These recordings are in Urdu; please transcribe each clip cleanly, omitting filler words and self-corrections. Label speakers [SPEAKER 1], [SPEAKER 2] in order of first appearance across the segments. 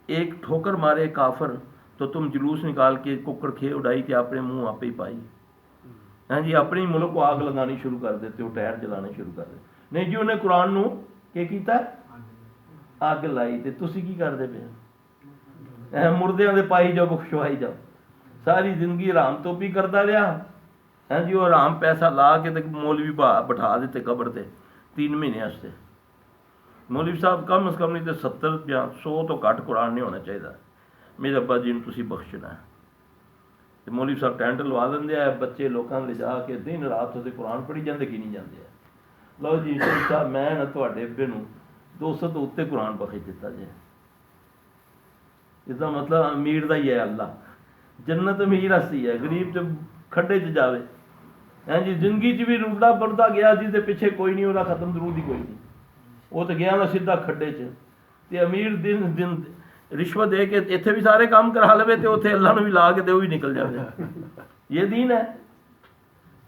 [SPEAKER 1] ایک ٹھوکر مارے کافر تو تم جلوس نکال کے ککڑ کھے اڑائی کے اپنے منہ آپ ہی پائی. ہاں جی اپنی ملک کو آگ لگانی شروع کر دیتے ہو, ٹائر جلانے شروع کر دیتے. نہیں جی انہیں قرآن نو کہ کیتا اگ لائی تے تسی کی کرتے پے مردیاں دے پائی جاؤ بخشوائی جاؤ. ساری زندگی حرام تو بھی کرتا رہا. ہاں جی وہ حرام پیسہ لا کے تے مولوی بٹھا دیتے قبر تے 3 مہینے واسطے. مولوی صاحب کم از کم نہیں تو 70 یا 100 تو گھٹ قرآن نہیں ہونا چاہیے. میرے ابا جی نے تسی بخشنا ہے. مولوی صاحب ٹینٹ لوا دیں بچے لوگوں لے جا کے دن رات اسے قرآن پڑھی جاتے کہ نہیں جاتے. لو جی صاحب میں نہ تے ابے 200 تو اتنے قرآن بخش دیتا جی. اس کا مطلب امیر کا ہی ہے اللہ. جنت امیر ہستی ہے, غریب تو کھڈے چ جاوے. ہاں جی زندگی چ بھی رلتا پڑتا گیا جی تے پیچھے کوئی نہیں وہ ختم ضرور ہی کوئی نہیں. وہ تو گیا نا سیدھا کھڈے چ. تے امیر دن دن رشوت دے کے اتنے بھی سارے کام کرا لے تو اتنے اللہ نے بھی لا کے تو بھی نکل جائے. یہ دین ہے,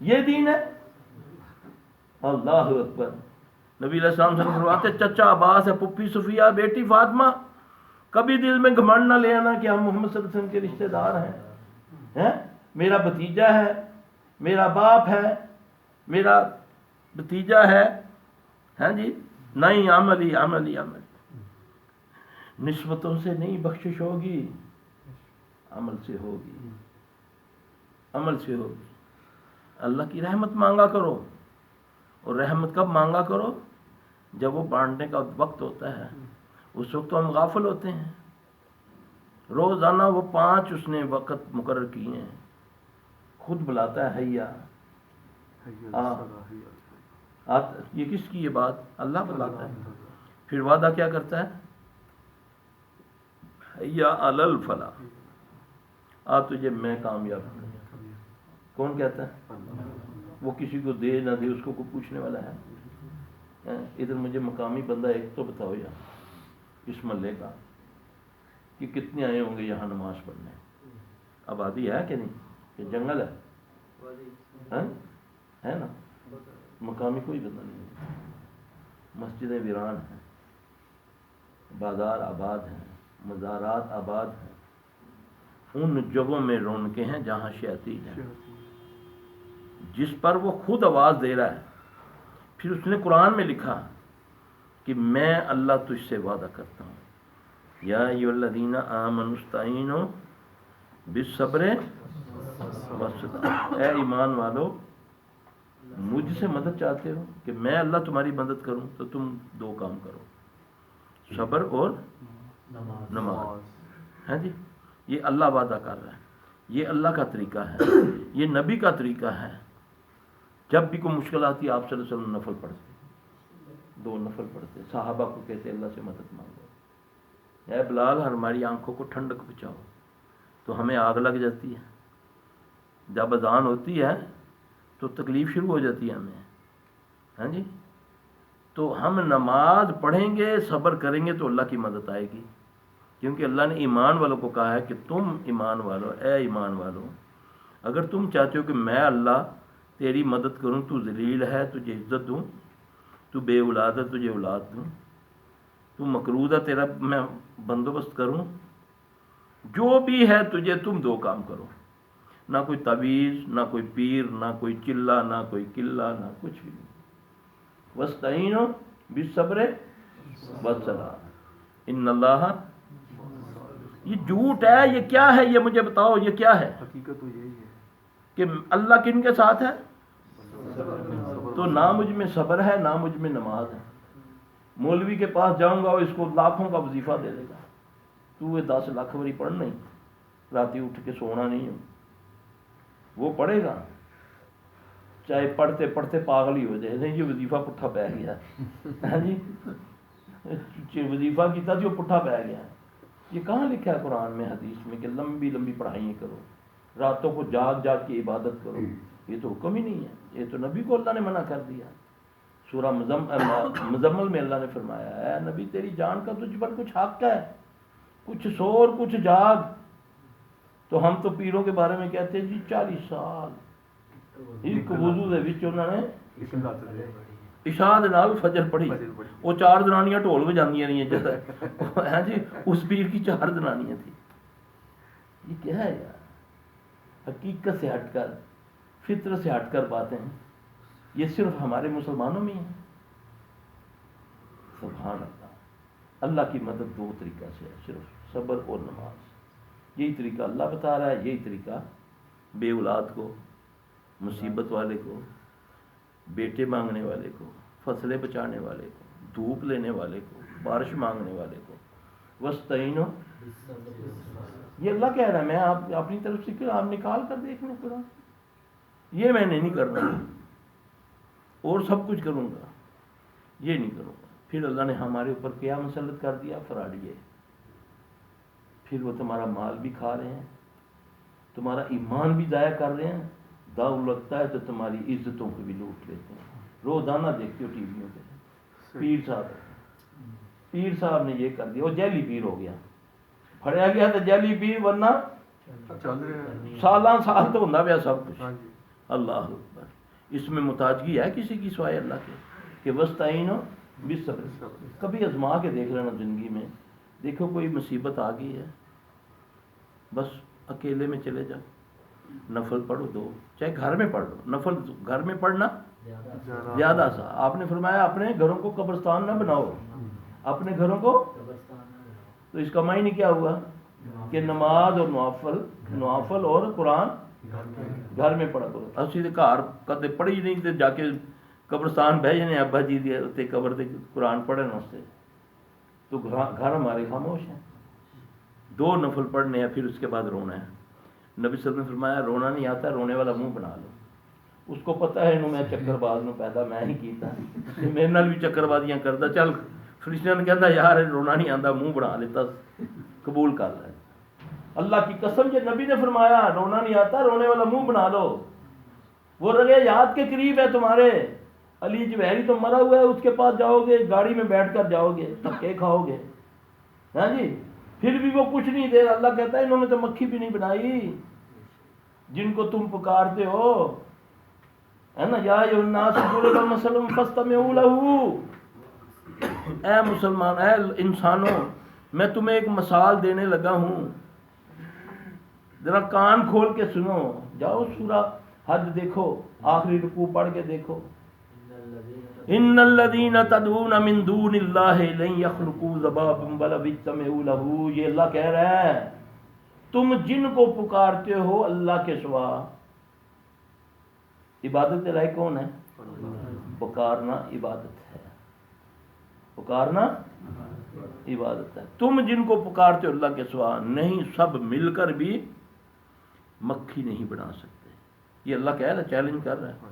[SPEAKER 1] یہ دین ہے. اللہ اکبر. نبی علیہ السلام سے فرماتے چچا عباس ہے, پھپھی صفیہ, بیٹی فاطمہ, کبھی دل میں گھمنڈ نہ لے آنا کہ ہم محمد صلی اللہ علیہ وسلم کے رشتہ دار ہیں. میرا بھتیجا ہے, میرا باپ ہے, میرا بھتیجا ہے. ہاں جی نہیں عملی عملی عملی نسبتوں سے نہیں بخشش ہوگی, عمل سے ہوگی, عمل سے ہوگی. اللہ کی رحمت مانگا کرو. اور رحمت کب مانگا کرو؟ جب وہ بانٹنے کا وقت ہوتا ہے. اس وقت تو ہم غافل ہوتے ہیں. روزانہ وہ 5 اس نے وقت مقرر کیے ہیں. خود بلاتا ہے حیا. یہ کس کی یہ بات؟ اللہ بلاتا ہے. پھر وعدہ کیا کرتا ہے؟ حیا علی الفلاح, تجھے میں کامیاب کروں. کون کہتا ہے؟ وہ کسی کو دے نہ دے اس کو کوئی پوچھنے والا ہے؟ ادھر مجھے مقامی بندہ ایک تو بتاؤ یار اس محلے کا کہ کتنے آئے ہوں گے یہاں نماز پڑھنے. آبادی ہے کہ نہیں؟ کہ جنگل ہے؟ ہے نا. مقامی کوئی بندہ نہیں ہے. مسجدیں ویران ہیں, بازار آباد ہیں, مزارات آباد ہیں. ان جگہوں میں رونقیں ہیں جہاں شیاطین ہیں, جس پر وہ خود آواز دے رہا ہے. پھر اس نے قرآن میں لکھا کہ میں اللہ تجھ سے وعدہ کرتا ہوں, یا ایھا الذین آمنوا استعینوا بالصبر والصلاۃ. اے ایمان والو مجھ سے مدد چاہتے ہو کہ میں اللہ تمہاری مدد کروں تو تم 2 کام کرو, صبر اور نماز. ہاں جی یہ اللہ وعدہ کر رہا ہے. یہ اللہ کا طریقہ ہے, یہ نبی کا طریقہ ہے. جب بھی کوئی مشکل آتی آپ صلی اللہ علیہ وسلم نفل پڑھتے, 2 نفل پڑھتے. صحابہ کو کہتے اللہ سے مدد مانگو. اے بلال ہماری آنکھوں کو ٹھنڈک پہنچاؤ. تو ہمیں آگ لگ جاتی ہے. جب اذان ہوتی ہے تو تکلیف شروع ہو جاتی ہے ہمیں. ہاں جی تو ہم نماز پڑھیں گے, صبر کریں گے تو اللہ کی مدد آئے گی. کیونکہ اللہ نے ایمان والوں کو کہا ہے کہ تم ایمان والو, اے ایمان والو, اگر تم چاہتے ہو کہ میں اللہ تیری مدد کروں, تو ذلیل ہے تجھے عزت دوں, تو بے اولاد ہے تجھے اولاد دوں, تو مقروض ہے تیرا میں بندوبست کروں, جو بھی ہے تجھے تم 2 کام کرو. نہ کوئی تعویذ, نہ کوئی پیر, نہ کوئی چلہ, نہ کوئی قلہ, نہ کچھ بھی نہیں. واستعینوا بالصبر والصلاۃ ان اللہ. یہ جھوٹ ہے, یہ کیا ہے؟ یہ مجھے بتاؤ یہ کیا ہے؟
[SPEAKER 2] حقیقت تو یہی ہے
[SPEAKER 1] کہ اللہ کن کے ساتھ ہے؟ تو نہ مجھ میں صبر ہے, نہ مجھ میں نماز ہے. مولوی کے پاس جاؤں گا وہ اس کو لاکھوں کا وظیفہ دے دے گا, تو یہ 10 لاکھ باری پڑھنا ہی, راتی اٹھ کے سونا نہیں ہو. وہ پڑھے گا چاہے پڑھتے پڑھتے پاگل ہی ہو جائے. نہیں یہ وظیفہ پٹھا پہ گیا. ہاں جی وظیفہ کیتا جو پٹھا پہ گیا. یہ کہاں لکھا ہے قرآن میں حدیث میں کہ لمبی لمبی پڑھائیں کرو, راتوں کو جاگ جاگ کے عبادت کرو؟ یہ تو حکم ہی نہیں ہے. یہ تو نبی کو اللہ نے منع کر دیا. سورہ مزمل میں اللہ نے فرمایا ہے نبی تیری جان کا تجھ پر کچھ حق ہے, کچھ سو اور کچھ جاگ. تو ہم تو پیروں کے بارے میں کہتے ہیں جی 40 سال ایک وضو دے وچ انہوں نے عشاء دے نال فجر پڑھی، وہ 4 زنانیاں ڈھول بجاندیاں رہی جب ہاں جی اس پیر کی 4 زنانیاں تھیں. یہ کیا ہے یار؟ حقیقت سے ہٹ کر، فطرت سے ہٹ کر باتیں ہیں. یہ صرف ہمارے مسلمانوں میں ہیں. سبحان اللہ. اللہ کی مدد 2 طریقہ سے ہے، صرف صبر اور نماز. یہی طریقہ اللہ بتا رہا ہے، یہی طریقہ بے اولاد کو، مصیبت والے کو، بیٹے مانگنے والے کو، فصلیں بچانے والے کو، دھوپ لینے والے کو، بارش مانگنے والے کو. وستعینوا، یہ اللہ کہہ رہا ہے. میں آپ اپنی طرف سے آپ نکال کر دیکھ لیں قرآن. یہ میں نے نہیں کرنا، اور سب کچھ کروں گا، یہ نہیں کروں گا. پھر اللہ نے ہمارے اوپر کیا مسلط کر دیا؟ فراڈیے. پھر وہ تمہارا مال بھی کھا رہے ہیں، تمہارا ایمان بھی ضائع کر رہے ہیں. داؤ لگتا ہے تو تمہاری عزتوں کو بھی لوٹ لیتے ہیں. روزانہ دیکھتے ہو ٹی ویوں پہ پیر صاحب نے یہ کر دیا، وہ جیلی پیر ہو گیا. پھڑیا گیا تو جیلی پیر، ورنہ سالاں سال تو ہوتا پیا سب کچھ. اللہ اکبر. اس میں محتاجگی ہے کسی کی سوائے اللہ کے؟ کہ وستعینوا بالصبر. کبھی آزما کے دیکھ لینا زندگی میں. دیکھو کوئی مصیبت آ گئی ہے، بس اکیلے میں چلے جاؤ، نفل پڑھو 2، چاہے گھر میں پڑھ لو. نفل گھر میں پڑھنا زیادہ سا. آپ نے فرمایا اپنے گھروں کو قبرستان نہ بناؤ، اپنے گھروں کو. تو اس کا معنی کیا ہوا؟ کہ نماز اور نوافل اور قرآن گھر میں پڑھا کرو. اسی گھر کدے پڑھی نہیں تے جا کے قبرستان بہ جانے ابا جی دی قبر تے قرآن پڑھن واسطے. تو گھر ہمارے خاموش ہیں. 2 نفل پڑھنے ہیں، پھر اس کے بعد رونا ہے. نبی صلی اللہ علیہ وسلم نے فرمایا رونا نہیں آتا، رونے والا منہ بنا لو. اس کو پتہ ہے انہوں میں چکر باز نو پیدا میں ہی کیتا، میرے نال بھی چکر بازیاں کردا. چل فرشتیاں نے کہندا یار رونا نہیں آندا، منہ بنا لیتا، قبول کر لے. اللہ کی قسم یہ نبی نے فرمایا رونا نہیں آتا، رونے والا منہ بنا لو. وہ رگے یاد کے قریب ہے تمہارے. علی جوہری تو مرا ہوا ہے، اس کے پاس جاؤ گے گاڑی میں بیٹھ کر جاؤ گے، دھکے کھاؤ گے. ہاں جی، پھر بھی وہ کچھ نہیں دے. اللہ کہتا ہے انہوں نے تو مکھی بھی نہیں بنائی جن کو تم پکارتے ہو. ہے نا، یا ایھا الناس ضرب مثل فاستمعوا له. اے مسلمان، اے انسانوں، میں تمہیں ایک مثال دینے لگا ہوں، ذرا کان کھول کے سنو. جاؤ سورہ حج دیکھو، آخری رکوع پڑھ کے دیکھو. ان الذین تدعون من دون اللہ لن یخلقوا ذبابا ولو اجتمعوا له. یہ اللہ کہہ رہا ہے تم جن کو پکارتے ہو اللہ کے سوا. عبادت کے لائق کون ہے؟ پکارنا عبادت ہے، پکارنا عبادت ہے. تم جن کو پکارتے ہو اللہ کے سوا، نہیں سب مل کر بھی مکھی نہیں بنا سکتے. یہ اللہ کہہ رہا ہے، چیلنج کر رہا ہے.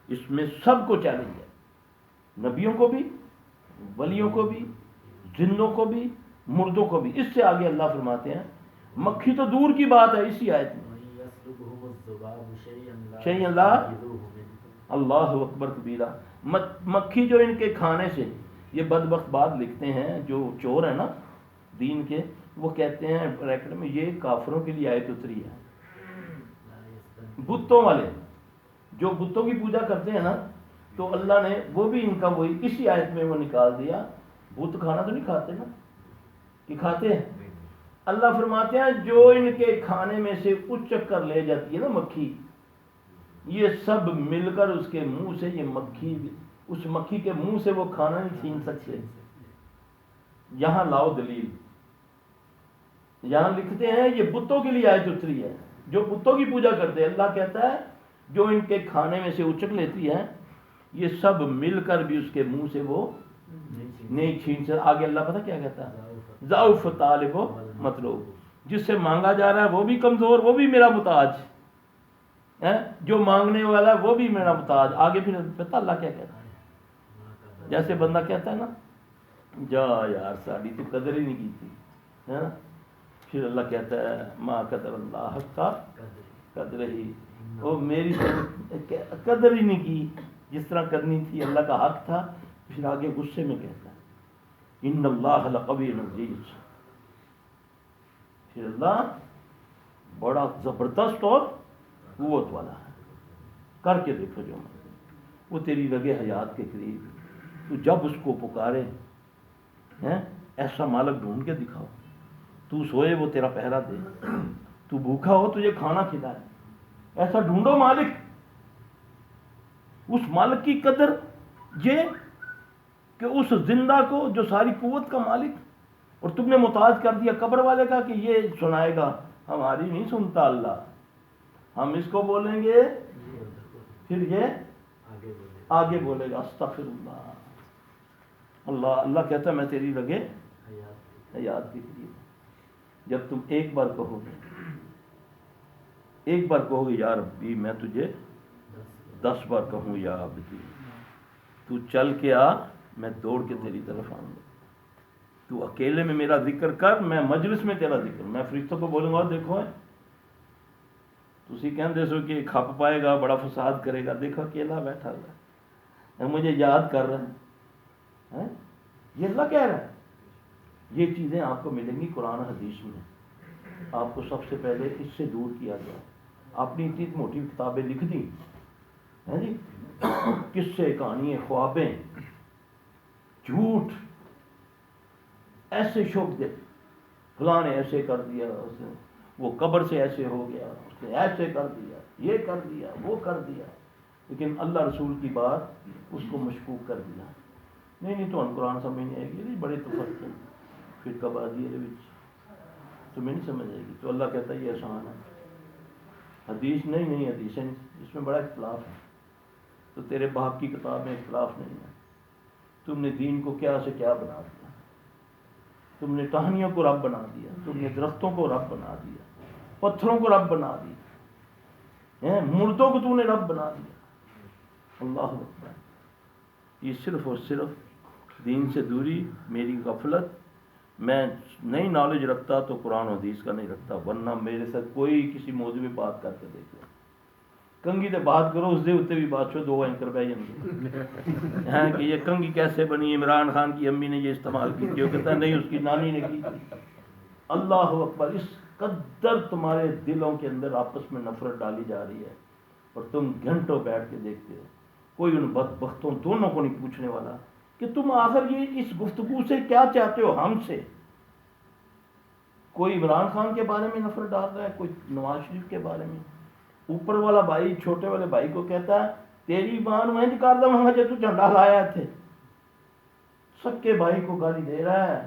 [SPEAKER 1] اس میں سب کو چیلنج ہے، نبیوں کو بھی، ولیوں کو بھی، جنوں کو بھی، مردوں کو بھی. اس سے آگے اللہ فرماتے ہیں مکھی تو دور کی بات ہے اسی آیت میں. شیئا لا، اللہ اکبر کبیرہ. مکھی جو ان کے کھانے سے، یہ بدبخت بات لکھتے ہیں جو چور ہیں نا دین کے، وہ کہتے ہیں بریکٹ میں یہ کافروں کے لیے آیت اتری ہے. بتوں والے جو بتوں کی پوجا کرتے ہیں نا، تو اللہ نے وہ بھی ان کا وہی اسی آیت میں وہ نکال دیا. بت کھانا تو نہیں کھاتے نا، کہ کھاتے ہیں؟ اللہ فرماتے ہیں جو ان کے کھانے میں سے اچک کر لے جاتی ہے نا مکھی، یہ سب مل کر اس کے منہ سے، یہ مکھی اس مکھی کے منہ سے وہ کھانا نہیں چھین سکتے. یہاں لاؤ دلیل. یہاں لکھتے ہیں یہ بتوں کے لیے آیت اتری ہے، جو بتوں کی پوجا کرتے ہیں. اللہ کہتا ہے جو ان کے کھانے میں سے اچک لیتی ہے، یہ سب مل کر بھی اس کے منہ سے وہ نہیں چھین سے. آگے اللہ پتہ کیا کہتا ہے؟ ضعف طالب و مطلوب. جس سے مانگا جا رہا ہے وہ بھی کمزور، وہ بھی میرا محتاج ہے، جو مانگنے والا ہے وہ بھی میرا محتاج. آگے پھر پتہ اللہ کیا کہتا ہے؟ جیسے بندہ کہتا ہے نا جا یار ساڑی تو قدر ہی نہیں کی تھی، ہے نا. پھر اللہ کہتا ہے ما قدر اللہ حق کا قدر ہی، وہ میری قدر ہی نہیں کی جس طرح کرنی تھی، اللہ کا حق تھا. پھر آگے غصے میں کہتا ہے ان اللہ لقوی عزیز. پھر اللہ بڑا زبردست اور قوت والا ہے. کر کے دیکھو جو وہ تیری رگ حیات کے قریب. تو جب اس کو پکارے ایسا مالک ڈھونڈ کے دکھاؤ. تو سوئے وہ تیرا پہرا دے, تو بھوکا ہو تجھے کھانا کھلائے. ایسا ڈھونڈو مالک. اس مالک کی قدر یہ کہ اس زندہ کو جو ساری قوت کا مالک, اور تم نے محتاج کر دیا قبر والے کا کہ یہ سنائے گا. ہماری نہیں سنتا اللہ, ہم اس کو بولیں گے پھر یہ آگے بولے گا استغفر اللہ. اللہ کہتا ہے میں تیری رگے حیات کے لیے. جب تم ایک بار کہو گے یا ربی, میں تجھے 10 بار کہوں یا عبدی, تو چل کے آ, میں دوڑ کے تیری طرف آؤں گا. تو اکیلے میں میرا ذکر کر, میں مجلس میں تیرا ذکر, میں فرشتوں کو بولوں گا دیکھو تسی کہندے سو کہ کھپ پائے گا, بڑا فساد کرے گا, دیکھو اکیلا بیٹھا ہوا مجھے یاد کر رہا ہے. یہ اللہ کہہ رہا ہے. یہ چیزیں آپ کو ملیں گی قرآن حدیث میں. آپ کو سب سے پہلے اس سے دور کیا گیا. آپ نے اتنی موٹی کتابیں لکھ دی ہیں جی, قصے, کہانیاں, خوابیں, جھوٹ, ایسے شوق دے, فلاں نے ایسے کر دیا, اس نے وہ قبر سے ایسے ہو گیا, اس نے ایسے کر دیا, یہ کر دیا, وہ کر دیا. لیکن اللہ رسول کی بات اس کو مشکوک کر دیا. نہیں تو ہم قرآن سمجھ نہیں آئے گی, بڑے تفرق ہیں فرقہ بازی ہے, تمہیں نہیں سمجھ آئے گی. تو اللہ کہتا ہے یہ آسان ہے. حدیث نہیں حدیث ہے, اس میں بڑا اختلاف ہے. تو تیرے باپ کی کتاب میں اختلاف نہیں ہے. تم نے دین کو کیا سے کیا بنا دیا. تم نے ٹہنیوں کو رب بنا دیا, تم نے درختوں کو رب بنا دیا, پتھروں کو رب بنا دیا, مردوں کو تم نے رب بنا دیا. اللہ اکبر. یہ صرف اور صرف دین سے دوری, میری غفلت. میں نئی نالج رکھتا تو قرآن و حدیث کا نہیں رکھتا, ورنہ میرے ساتھ کوئی کسی موضوع میں بات کر کے دیکھ لو, کنگھی سے بات کرو, اس دے اتنے بھی بات چھو, 2 اینکر بہ جائیں کہ یہ کنگھی کیسے بنی, عمران خان کی امی نے یہ استعمال کی تھی, وہ کہتا ہے نہیں اس کی نانی نے کی تھی. اللہ اکبر. اس قدر تمہارے دلوں کے اندر آپس میں نفرت ڈالی جا رہی ہے, اور تم گھنٹوں بیٹھ کے دیکھتے ہو. کوئی ان بدبختوں دونوں کو نہیں پوچھنے والا کہ تم آخر یہ اس گفتگو سے کیا چاہتے ہو ہم سے. کوئی عمران خان کے بارے میں نفرت ڈال رہا ہے, کوئی نواز شریف کے بارے میں. اوپر والا بھائی چھوٹے والے بھائی کو کہتا ہے تیری ماں میں کر دوں گا جو تو جھنڈا لایا تھے. سب کے بھائی کو گالی دے رہا ہے.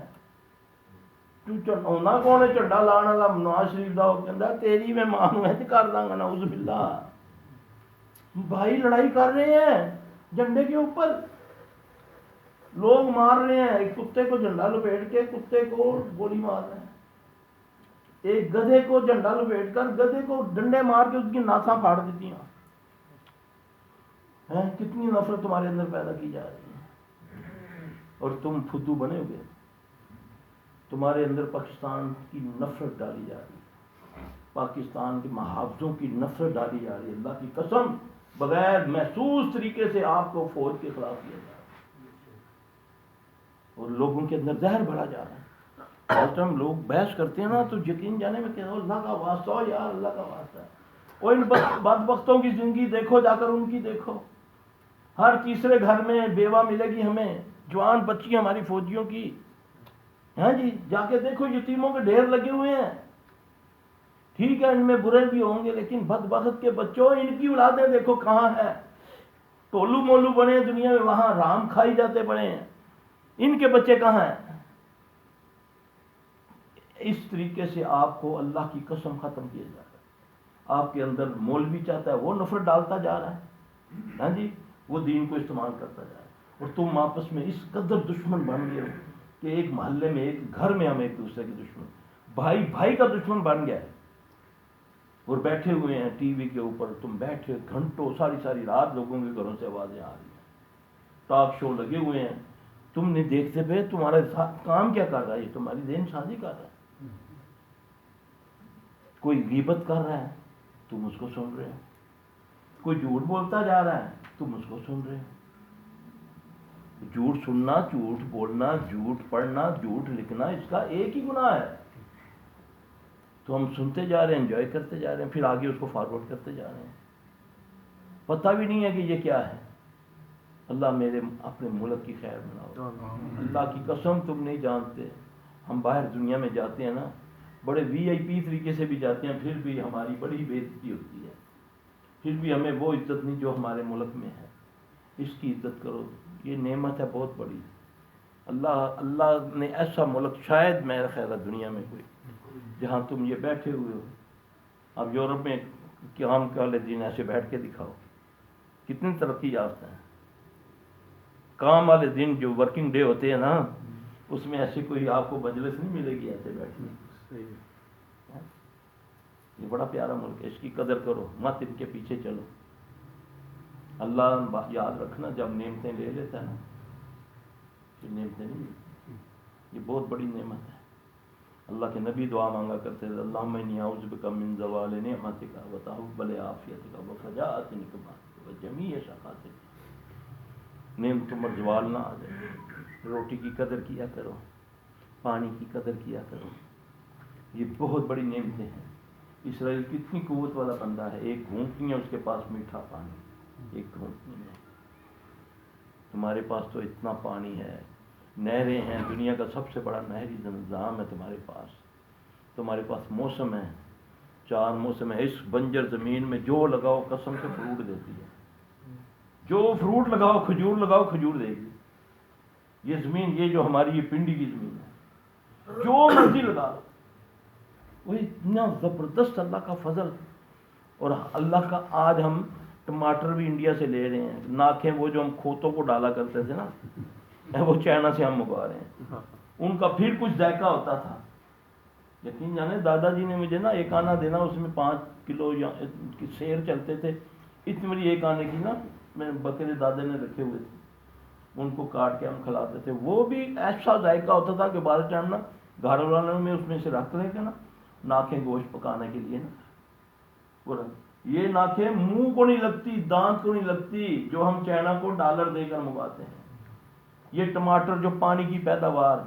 [SPEAKER 1] ہونا کون ہے جھنڈا لانے والا, نواز شریف کا. وہ کہتا ہے تیری میں ماں میں کر دوں گا, نعوذ باللہ. بھائی لڑائی کر رہے ہیں جھنڈے کے اوپر, لوگ مار رہے ہیں. ایک کتے کو جھنڈا لپیٹ کے کتے کو گولی مار رہے ہیں. ایک گدھے کو جھنڈا لپیٹ کر گدھے کو ڈنڈے مار کے اس کی ناساں پھاڑ دیتی ہیں. کتنی نفرت تمہارے اندر پیدا کی جا رہی ہے, اور تم فدو بنے ہوئے. تمہارے اندر پاکستان کی نفرت ڈالی جا رہی ہے, پاکستان کے محافظوں کی نفرت ڈالی جا رہی ہے. اللہ کی قسم بغیر محسوس طریقے سے آپ کو فوج کے خلاف کیا جا رہا ہے, اور لوگوں کے اندر زہر بڑھا جا رہا ہے. اور ہم لوگ بحث کرتے ہیں نا تو یقین جانے میں کہ اللہ کا واسطہ ہو یار, اللہ کا واسطہ ہے. اور ان بدبختوں کی زندگی دیکھو, جا کر ان کی دیکھو. ہر تیسرے گھر میں بیوہ ملے گی ہمیں, جوان بچی ہماری فوجیوں کی. ہاں جی, جا کے دیکھو یتیموں کے ڈھیر لگے ہوئے ہیں. ٹھیک ہے ان میں برے بھی ہوں گے, لیکن بدبخت کے بچوں ان کی اولادیں دیکھو کہاں ہے. ٹولو مولو بنے دنیا میں, وہاں رام کھائی جاتے پڑے ہیں. ان کے بچے کہاں ہیں؟ اس طریقے سے آپ کو اللہ کی قسم ختم کیا جا رہا ہے. آپ کے اندر مولوی چاہتا ہے وہ نفرت ڈالتا جا رہا ہے, ہاں جی, وہ دین کو استعمال کرتا جا رہا ہے. اور تم آپس میں اس قدر دشمن بن گئے ہو کہ ایک محلے میں, ایک گھر میں ہم ایک دوسرے کے دشمن, بھائی بھائی کا دشمن بن گیا ہے. اور بیٹھے ہوئے ہیں ٹی وی کے اوپر, تم بیٹھے گھنٹوں ساری رات لوگوں کے گھروں سے آوازیں آ رہی ہیں, ٹاک شو لگے ہوئے ہیں. تم نے دیکھتے پہ تمہارا کام کیا کر رہا ہے, یہ تمہاری ذہن سازی کر رہا ہے. کوئی غیبت کر رہا ہے تم اس کو سن رہے ہو, کوئی جھوٹ بولتا جا رہا ہے تم اس کو سن رہے ہو. جھوٹ سننا, جھوٹ بولنا, جھوٹ پڑھنا, جھوٹ لکھنا, اس کا ایک ہی گناہ ہے. تو ہم سنتے جا رہے ہیں, انجوائے کرتے جا رہے ہیں, پھر آگے اس کو فارورڈ کرتے جا رہے ہیں. پتہ بھی نہیں ہے کہ یہ کیا ہے. اللہ میرے اپنے ملک کی خیر بناؤ. اللہ کی قسم تم نہیں جانتے، ہم باہر دنیا میں جاتے ہیں نا، بڑے وی آئی پی طریقے سے بھی جاتے ہیں، پھر بھی ہماری بڑی بے عزتی ہوتی ہے، پھر بھی ہمیں وہ عزت نہیں جو ہمارے ملک میں ہے. اس کی عزت کرو، یہ نعمت ہے بہت بڑی. اللہ نے ایسا ملک شاید میرا خیال ہے دنیا میں کوئی، جہاں تم یہ بیٹھے ہوئے ہو. اب یورپ میں کام والے دن ایسے بیٹھ کے دکھاؤ، کتنی ترقی یافتہ ہیں. کام والے دن جو ورکنگ ڈے ہوتے ہیں نا، اس میں ایسی کوئی آپ کو مجلس نہیں ملے گی ایسے بیٹھنے. یہ بڑا پیارا ملک ہے، اس کی قدر کرو، مت ان کے پیچھے چلو. اللہ یاد رکھنا جب نعمتیں لے لیتا ہے نا، یہ نعمتیں نہیں ملتی، یہ بہت بڑی نعمت ہے. اللہ کے نبی دعا مانگا کرتے تھے، اللہم انی اعوذ بک من زوال نعمتک وتحول عافیتک وفجاءۃ نقمتک وجمیع سخطک. نعمتوں پر زوال نہ آ جائے. روٹی کی قدر کیا کرو، پانی کی قدر کیا کرو، یہ بہت بڑی نعمتیں ہیں. اسرائیل کتنی قوت والا بندہ ہے، ایک گھونٹ نہیں ہے اس کے پاس میٹھا پانی، ایک گھونٹ نہیں ہے. تمہارے پاس تو اتنا پانی ہے، نہریں ہیں، دنیا کا سب سے بڑا نہری نظام ہے تمہارے پاس. تمہارے پاس موسم ہے، 4 موسم ہے. اس بنجر زمین میں جو لگاؤ قسم سے فروٹ دیتی ہے. جو فروٹ لگاؤ، کھجور لگاؤ، کھجور دے گی. یہ زمین، یہ جو ہماری یہ پنڈی کی زمین ہے، جو مرضی لگا لو. وہ اتنا زبردست اللہ کا فضل. اور اللہ کا آج ہم ٹماٹر بھی انڈیا سے لے رہے ہیں. ناکھیں وہ جو ہم کھوتوں کو ڈالا کرتے تھے نا، وہ چائنا سے ہم منگوا رہے ہیں. ان کا پھر کچھ ذائقہ ہوتا تھا. یقین جانے دادا جی نے مجھے نا ایک آنا دینا، اس میں 5 کلو سیر چلتے تھے. اتنی بڑی ایک آنے کی نا، میں بکرے دادے نے رکھے ہوئے تھے، ان کو کاٹ کے ہم کھلاتے تھے. وہ بھی ایسا ذائقہ ہوتا تھا کہ بعض ٹائم نا گھر والوں میں اس میں سے رکھ لے کے نا ناکھیں گوشت پکانے کے لیے نا، یہ ناکھیں منہ کو نہیں لگتی، دانت کو نہیں لگتی، جو ہم چائنا کو ڈالر دے کر منگواتے ہیں. یہ ٹماٹر جو پانی کی پیداوار،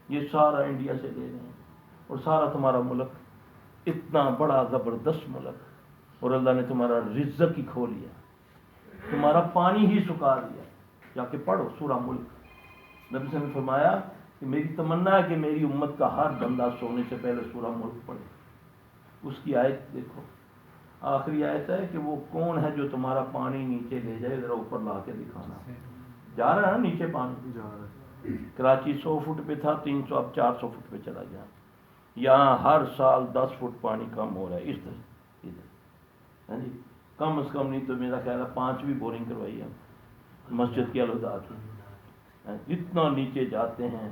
[SPEAKER 1] یہ سارا انڈیا سے لے رہے ہیں. اور سارا تمہارا ملک اتنا بڑا زبردست ملک، اور اللہ نے تمہارا رزق ہی کھو لیا، تمہارا پانی ہی سکھا دیا. جا کے پڑھو سورہ ملک. نبی صلی اللہ علیہ وسلم نے فرمایا کہ میری تمنا ہے کہ میری امت کا ہر بندہ سونے سے پہلے سورہ ملک پڑھے. اس کی آیت دیکھو، آخری آیت ہے کہ وہ کون ہے جو تمہارا پانی نیچے لے جائے، ذرا اوپر لا کے دکھانا. جا رہا ہے نا نیچے پانی، کراچی 100 فٹ پہ تھا، 300 اب 400 فٹ پہ چلا گیا. یہاں ہر سال 10 فٹ پانی کم ہو رہا ہے. اس طرح ادھر جی کم از کم نہیں تو میرا خیال ہے 5 بورنگ کروائی ہے مسجد کی الوداع کی. جتنا نیچے جاتے ہیں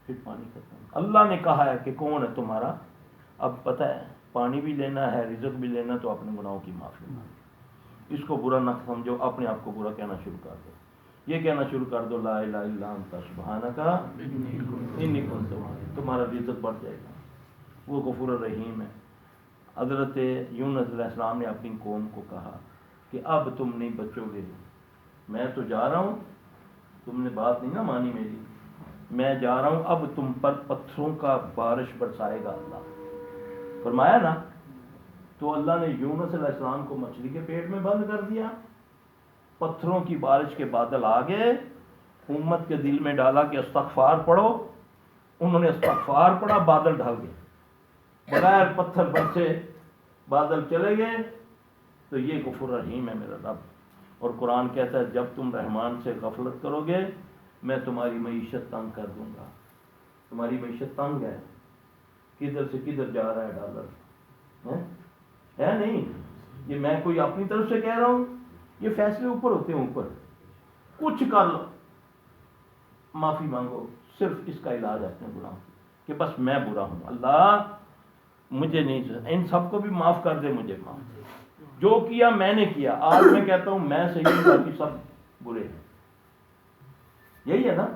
[SPEAKER 1] پھر پانی ختم. اللہ نے کہا ہے کہ کون ہے تمہارا. اب پتہ ہے پانی بھی لینا ہے، رزق بھی لینا، تو اپنے گناہوں کی معافی مانگو. اس کو برا نہ سمجھو، اپنے آپ کو برا کہنا شروع کر دو. یہ کہنا شروع کر دو، لا الہ الا انت سبحانک انی کنت من الظالمین. تمہارا رزق بڑھ جائے گا. وہ غفور الرحیم ہے. حضرت یونس علیہ السلام نے اپنی قوم کو کہا کہ اب تم نہیں بچو گے، میں تو جا رہا ہوں، تم نے بات نہیں نا مانی میری، میں جا رہا ہوں، اب تم پر پتھروں کا بارش برسائے گا اللہ. فرمایا نا. تو اللہ نے یونس علیہ السلام کو مچھلی کے پیٹ میں بند کر دیا. پتھروں کی بارش کے بادل آ گئے. امت کے دل میں ڈالا کہ استغفار پڑھو. انہوں نے استغفار پڑھا، بادل ڈھل گئے، بغیر پتھر برسے بادل چلے گئے. تو یہ غفور رحیم ہے میرا رب. اور قرآن کہتا ہے جب تم رحمان سے غفلت کرو گے میں تمہاری معیشت تنگ کر دوں گا. تمہاری معیشت تنگ ہے، کدھر سے کدھر جا رہا ہے ڈالر ہے نہیں. یہ میں کوئی اپنی طرف سے کہہ رہا ہوں، یہ فیصلے اوپر ہوتے ہیں. اوپر کچھ کر لو، معافی مانگو. صرف اس کا علاج ہے اپنے گناہوں کہ بس میں برا ہوں، اللہ مجھے نہیں، ان سب کو بھی معاف کر دے. مجھے معاف، جو کیا میں نے کیا. آج میں کہتا ہوں میں صحیح ہوں، باقی سب برے ہیں. یہی ہے نا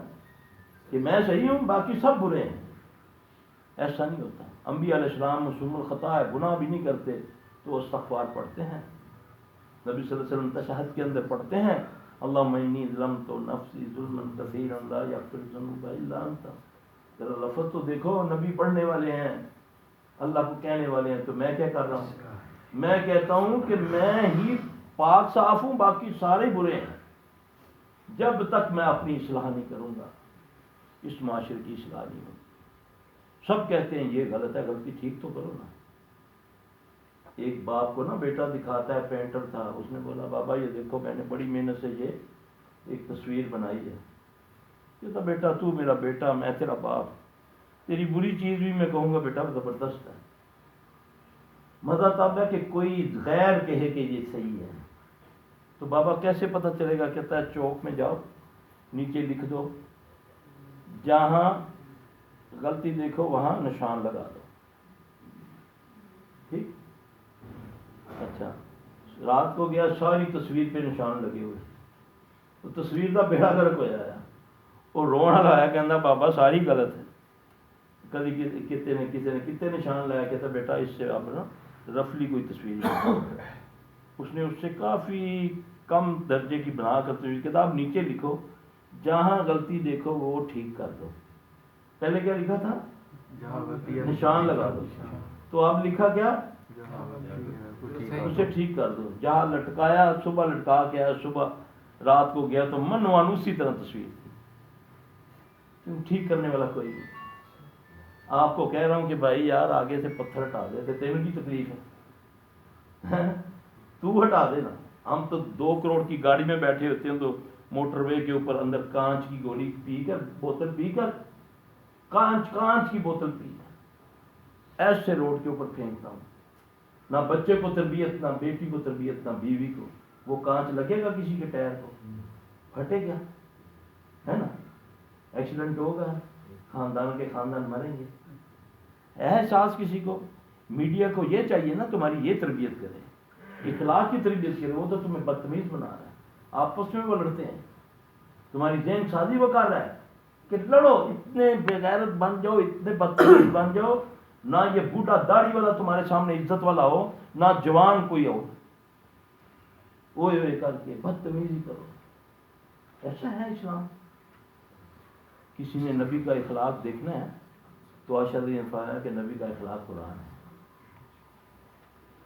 [SPEAKER 1] کہ میں صحیح ہوں باقی سب برے ہیں. ایسا نہیں ہوتا. انبیاء علیہ السلام معصوم الخطا ہے، گناہ بھی نہیں کرتے تو استغفار پڑھتے ہیں. نبی صلی اللہ علیہ وسلم تشہد کے اندر پڑھتے ہیں اللہم انی ظلمت نفسی ظلما کثیرا لا یغفر الذنوب الا انت. ذرا لفظ تو دیکھو، نبی پڑھنے والے ہیں، اللہ کو کہنے والے ہیں. تو میں کیا کر رہا ہوں؟ میں کہتا ہوں کہ میں ہی پاک صاف ہوں، باقی سارے برے ہیں. جب تک میں اپنی اصلاح نہیں کروں گا اس معاشرے کی اصلاح نہیں ہوگی. سب کہتے ہیں یہ غلط ہے، غلطی ٹھیک تو کرو نا. ایک باپ کو نا بیٹا دکھاتا ہے، پینٹر تھا، اس نے بولا بابا یہ دیکھو میں نے بڑی محنت سے یہ ایک تصویر بنائی ہے. کہتا بیٹا تو میرا بیٹا، میں تیرا باپ، تیری بری چیز بھی میں کہوں گا بیٹا زبردست ہے. مزہ تب ہے کہ کوئی غیر کہے کہ یہ صحیح ہے. تو بابا کیسے پتہ چلے گا؟ کہتا ہے چوک میں جاؤ، نیچے لکھ دو، جہاں غلطی دیکھو وہاں نشان لگا دو. ٹھیک؟ اچھا، رات کو گیا، ساری تصویر پہ نشان لگے ہوئے، تو تصویر کا بیڑا گرک ہو جایا. وہ رونا لایا، کہنا بابا ساری غلط ہے. کبھی کتنے نشان لایا. کہتا بیٹا اس سے اب نا رفلی کوئی تصویر نہیں. اس نے اس سے کافی کم درجے کی بنا کر تصویر. کہتا آپ نیچے لکھو جہاں غلطی دیکھو وہ ٹھیک کر دو. پہلے کیا لکھا تھا؟ نشان لگا دو. تو آپ لکھا کیا؟ اسے ٹھیک کر دو. جہاں لٹکایا، صبح لٹکا کے آیا، صبح رات کو گیا تو منوان اسی طرح تصویر تھی. ٹھیک کرنے والا کوئی نہیں. آپ کو کہہ رہا ہوں کہ بھائی یار آگے سے پتھر ہٹا دے، تو تیرے کی تکلیف ہے، تو ہٹا دے نا. ہم تو 2 کروڑ کی گاڑی میں بیٹھے ہوتے ہیں تو موٹر وے کے اوپر اندر کانچ کی گولی پی کر، بوتل پی کر، کانچ کی بوتل پی کر ایسے روڈ کے اوپر پھینکتا ہوں. نہ بچے کو تربیت، نہ بیٹی کو تربیت، نہ بیوی کو. وہ کانچ لگے گا کسی کے ٹائر کو، پھٹے گا، ہے نا، ایکسیڈنٹ ہوگا، خاندان کے خاندان مریں گے. احساس کسی کو. میڈیا کو یہ چاہیے نا تمہاری یہ تربیت کرے، اخلاق کی تربیت کرے. وہ تو تمہیں بدتمیز بنا رہا ہے، آپس میں وہ لڑتے ہیں، تمہاری ذہن سازی وہ کر رہا ہے کہ لڑو، اتنے بےغیرت بن جاؤ، اتنے بدتمیز بن جاؤ. نہ یہ بوڑھا داڑھی والا تمہارے سامنے عزت والا ہو، نہ جوان کوئی ہو، اوے کر کے بدتمیزی کرو. ایسا ہے اسلام. کسی نے نبی کا اخلاق دیکھنا ہے تو اشد نے فرمایا کہ نبی کا اخلاق قرآن ہے.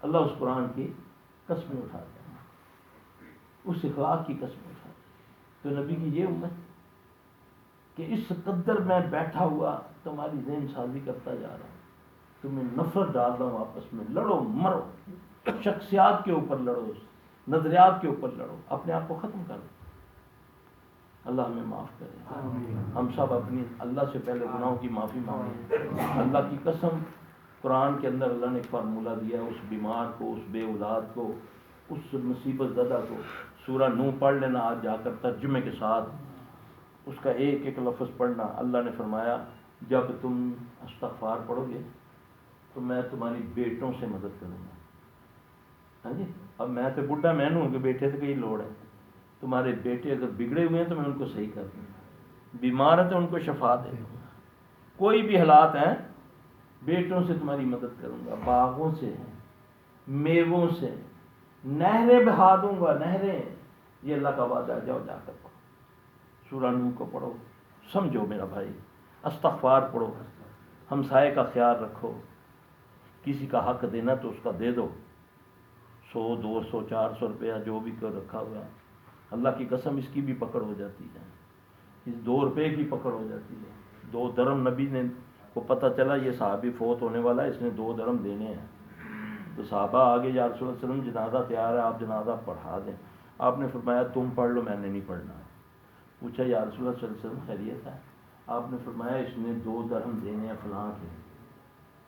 [SPEAKER 1] اللہ اس قرآن کی قسمیں اٹھاتے ہیں، اس اخلاق کی قسمیں اٹھاتے ہیں. تو نبی کی یہ امت کہ اس قدر میں بیٹھا ہوا تمہاری ذہن سازی کرتا جا رہا ہوں، تمہیں نفرت ڈال رہا ہوں، آپس میں لڑو مرو، شخصیات کے اوپر لڑو، نظریات کے اوپر لڑو، اپنے آپ کو ختم کرو. اللہ ہمیں معاف کرے. ہم سب اپنی اللہ سے پہلے گناہوں کی معافی مانگیں. اللہ کی قسم، قرآن کے اندر اللہ نے ایک فارمولہ دیا، اس بیمار کو، اس بے اولاد کو، اس مصیبت زدہ کو سورہ نوح پڑھ لینا آج جا کر ترجمے کے ساتھ، اس کا ایک ایک لفظ پڑھنا. اللہ نے فرمایا جب تم استغفار پڑھو گے تو میں تمہاری بیٹوں سے مدد کروں گا. ہاں جی، اب میں تو بڈھا میں ہوں کہ بیٹے سے کئی لوڑ ہے. تمہارے بیٹے اگر بگڑے ہوئے ہیں تو میں ان کو صحیح کر دوں گا، بیمار ہے تو ان کو شفا دے دوں گا. کوئی بھی حالات ہیں، بیٹوں سے تمہاری مدد کروں گا، باغوں سے، میووں سے، نہریں بہا دوں گا، نہریں. یہ اللہ کا وعدہ. جاؤ جا کر پڑھو سورہ نوح کو، پڑھو، سمجھو میرا بھائی. استغفار پڑھو، ہمسائے کا خیال رکھو، کسی کا حق دینا تو اس کا دے دو، 100 200 400 روپیہ جو بھی کر رکھا ہوا ہے. اللہ کی قسم اس کی بھی پکڑ ہو جاتی ہے، اس 2 روپے کی پکڑ ہو جاتی ہے. 2 درم نبی نے کو پتہ چلا یہ صحابی فوت ہونے والا ہے، اس نے 2 درم دینے ہیں. تو صحابہ آگے یا رسول اللہ علیہ وسلم جنازہ تیار ہے، آپ جنازہ پڑھا دیں. آپ نے فرمایا تم پڑھ لو، میں نے نہیں پڑھنا. پوچھا یا رسول اللہ صلی اللہ علیہ وسلم خیریت ہے؟ آپ نے فرمایا اس نے 2 درہم دینے ہیں فلاں کے.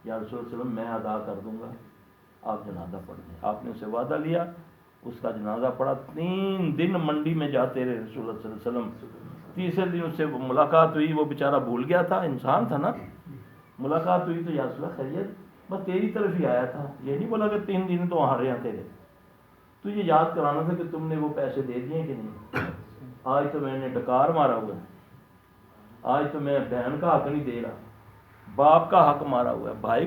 [SPEAKER 1] یا رسول اللہ علیہ وسلم میں ادا کر دوں گا، آپ جنازہ پڑھ دیں. آپ نے اسے وعدہ لیا، اس کا جنازہ پڑھا. 3 دن منڈی میں جاتے رہے رسول اللہ صلی اللہ علیہ وسلم. تیسرے دن اس سے ملاقات ہوئی، وہ بیچارہ بھول گیا تھا، انسان تھا نا. ملاقات ہوئی تو یا رسول اللہ خیریت؟ بس تیری طرف ہی آیا تھا، یہ نہیں بولا کہ 3 دن تو وہاں رہے ہیں تیرے. تو یہ یاد کرانا تھا کہ تم نے وہ پیسے دے دیے کہ نہیں. آج تو میں نے ڈکار مارا ہوا ہے، آج تو میں بہن کا حق نہیں دے رہا، باپ کا حق مارا ہوا ہے، بھائی کا